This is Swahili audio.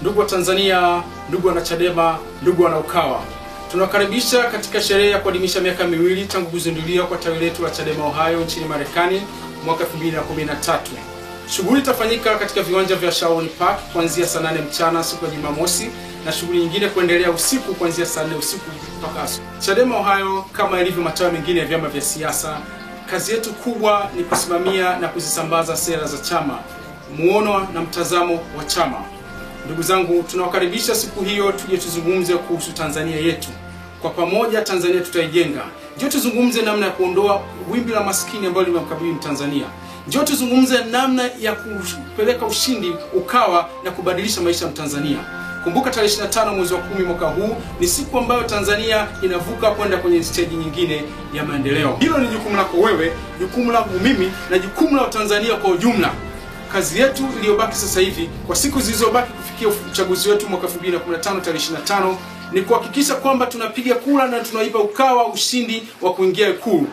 Ndugu wa Tanzania, ndugu wana Chadema, ndugu wana Ukawa, tunakaribisha katika sherehe ya kuadhimisha miaka miwili tangu kuzinduliwa kwa tawi letu la Chadema Ohio nchini Marekani mwaka 2013. Shughuli itafanyika katika viwanja vya Sharon Park kuanzia saa 8 mchana siku ya Jumamosi na shughuli nyingine kuendelea usiku kuanzia saa 4 usiku mpaka asubuhi. Chadema Ohio, kama ilivyo matawi mengine ya vyama vya siasa, kazi yetu kubwa ni kusimamia na kuzisambaza sera za chama, muono na mtazamo wa chama. Ndugu zangu, tunawakaribisha siku hiyo tuje tuzungumze kuhusu Tanzania yetu. Kwa pamoja Tanzania tutaijenga. Njoo tuzungumze namna ya kuondoa wimbi la maskini ambalo limemkabili Tanzania. Njoo tuzungumze namna ya kupeleka ushindi Ukawa na kubadilisha maisha ya Tanzania. Kumbuka tarehe 25 mwezi wa 10 mwaka huu ni siku ambayo Tanzania inavuka kwenda kwenye stage nyingine ya maendeleo. Hilo ni jukumu lako wewe, jukumu langu mimi na jukumu la Tanzania kwa ujumla. Kazi yetu iliyobaki sasa hivi kwa siku zilizobaki kufikia uchaguzi wetu mwaka 2015 tarehe 25 ni kuhakikisha kwamba tunapiga kura na tunaipa Ukawa ushindi wa kuingia Ikulu.